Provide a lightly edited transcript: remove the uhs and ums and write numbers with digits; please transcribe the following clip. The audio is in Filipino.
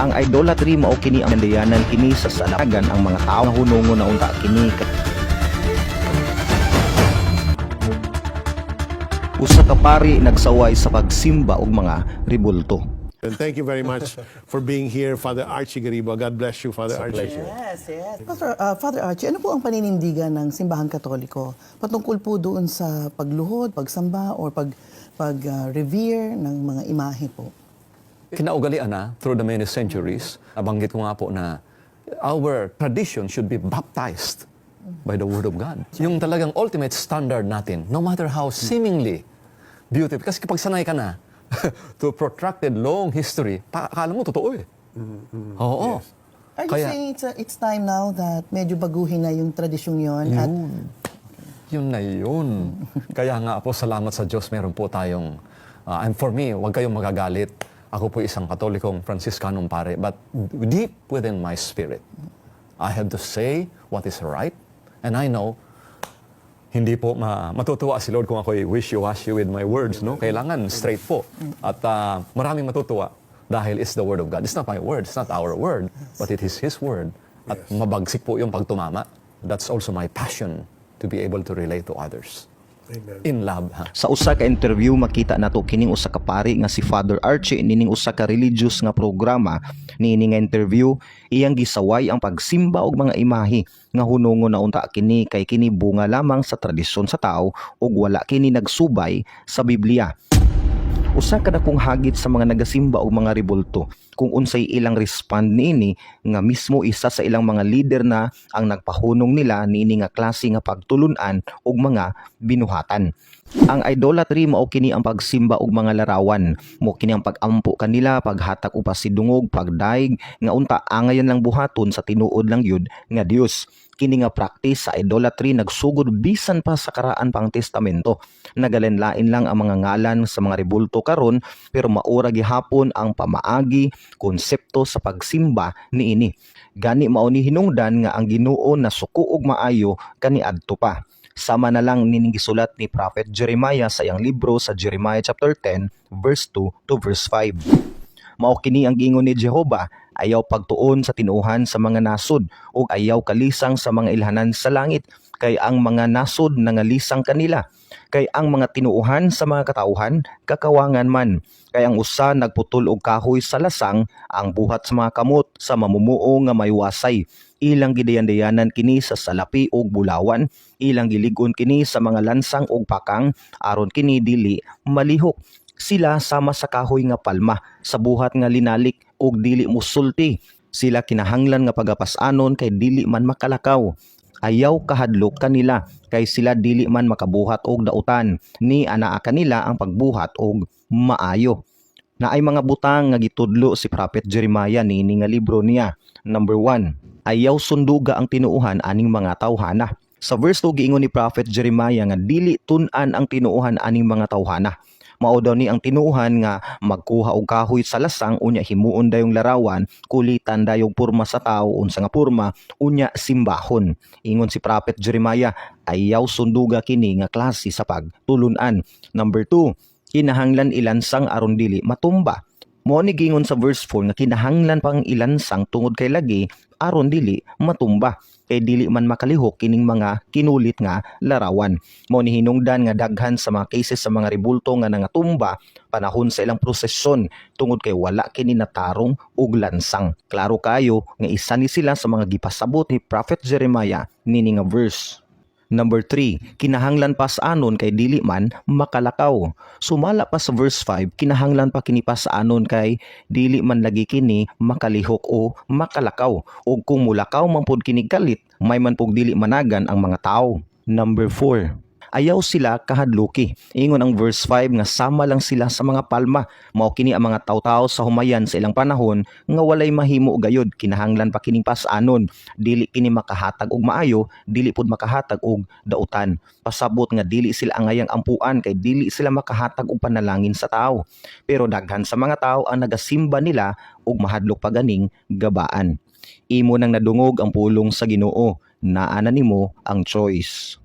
Ang idolatry mao kini ang dayanan kini sa salagan ang mga tao nga hunungon na unta kini usa ka pari nagsaway sa pagsimba og mga ribulto. And thank you very much for being here, Father Archie Gariba. God bless you, Father Archie. Yes, yes. Father Archie, ano po ang paninindigan ng Simbahan Katoliko patungkol po doon sa pagluhod, pagsamba, or pag-revere ng mga imahe po? Kinaugalian na through the many centuries. Nabanggit ko nga po na our tradition should be baptized by the Word of God. Yung talagang ultimate standard natin, no matter how seemingly beautiful. Kasi kapag sanay ka na to protracted long history, akala mo totoo eh. Oo. Yes. Are you saying it's time now that medyo baguhin na yung tradisyong yon? Yun na yun. Kaya nga po, salamat sa Diyos, meron po tayong, and for me, huwag kayong magagalit. Ako po isang Katolikong Franciscanong pare, but deep within my spirit, I have to say what is right, and I know, hindi po matutuwa si Lord kung ako'y wishy-washy with my words, no? Kailangan straight po. At maraming matutuwa dahil it's the Word of God. It's not my word, it's not our word, but it is His word. At mabagsik po yung pagtumama. That's also my passion to be able to relate to others. Amen. In love, ha? Sa usa ka interview makita nato kining usa ka pari nga si Father Archie nining usa ka religious nga programa. Nining nga interview iyang gisaway ang pagsimba og mga imahe nga hunungon na unta kini kay kini bunga lamang sa tradisyon sa tao ug wala kini nagsubay sa Biblia. Usa ka dakong hagit sa mga nagasimba og mga ribulto kung unsay ilang respond niini nga mismo isa sa ilang mga leader na ang nagpahunong nila niini nga klase nga pagtulunan og mga binuhatan. Ang idolatry mao kini ang pagsimba og mga larawan, mo kini ang pagampo kanila, paghatag og pasidungog, pagdaig nga unta angayan lang buhaton sa tinuod lang yud nga Dios. Kini nga practice sa idolatry nagsugod bisan pa sa karaan pang testamento. Nagalenlain lang ang mga ngalan sa mga ribulto karon pero maura gihapon ang pamaagi, konsepto sa pagsimba niini. Gani mao ni hinungdan nga ang Ginoo nasuko og maayo kaniadto pa. Sama na lang nining gisulat ni Prophet Jeremiah sa iyang libro sa Jeremiah chapter 10 verse 2 to verse 5. Mao kini ang giingon ni Jehova, ayaw pagtuon sa tinuhan sa mga nasod o ayaw kalisang sa mga ilhanan sa langit, kay ang mga nasod nangalisang kanila, kay ang mga tinuuhan sa mga katauhan kakawangan man, kay ang usa nagputol og kahoy sa lasang, ang buhat sa mga kamot sa mamumuo nga maywasay. Ilang gidayan-dayanan kini sa salapi og bulawan, ilang gilig-on kini sa mga lansang og pakang, aron kini dili malihok. Sila sama sa kahoy nga palma, sa buhat nga linalik ug dili musulti. Sila kinahanglan nga pagapas-anon kay dili man makalakaw. Ayaw kahadlok kanila kay sila dili man makabuhat og dautan. Ni anaa kanila ang pagbuhat og maayo. Naay mga butang nga gitudlo si Prophet Jeremiah niini nga libro niya. Number 1, ayaw sunduga ang tinuuhan aning mga tawhana. Sa verse 2 giingon ni Prophet Jeremiah nga dili tun-an ang tinuuhan aning mga tawhana. Mao daw ni ang tinuuhan nga magkuha og kahoy sa lasang unya himuon dayong larawan, kulitan dayong purma sa tao unsa nga purma unya simbahon. Ingon si Prophet Jeremiah, ayaw sunduga kini nga klase sa pagtulunan. Number 2, kinahanglan ilansang aron dili matumba. Mao ni gingon sa verse 4 nga kinahanglan pang ilansang tungod kay lagi aron dili matumba, kay dili man makalihok kining mga kinulit nga larawan. Mao ni hinungdan nga daghan sa mga cases sa mga ribulto nga nangatumba panahon sa ilang prosesyon tungod kay wala kini natarong og lansang. Klaro kayo nga isa ni sila sa mga gipasabot ni Prophet Jeremiah nini nga verse. Number 3, kinahanglan pa sa anon kay dili man makalakaw. Sumala pa sa verse 5, kinahanglan pa kini pa sa anon kay dili man lagi kini makalihok o makalakaw. O kung mulakaw man pud kini galit, may man pug dili managan ang mga tao. Number 4, ayaw sila kahadluki. Ingon ang verse 5 nga sama lang sila sa mga palma. Mao kini ang mga tawo-tawo sa humayan sa ilang panahon nga walay mahimo gayud, kinahanglan pa kining pas-anon. Dili kini makahatag og maayo, dili pud makahatag og dautan. Pasabot nga dili sila angayang ampuan kay dili sila makahatag og panalangin sa tao. Pero daghan sa mga tao ang nagasimba nila og mahadlok pa ganing gabaan. Imo nang nadungog ang pulong sa Ginoo, naa na nimo ang choice.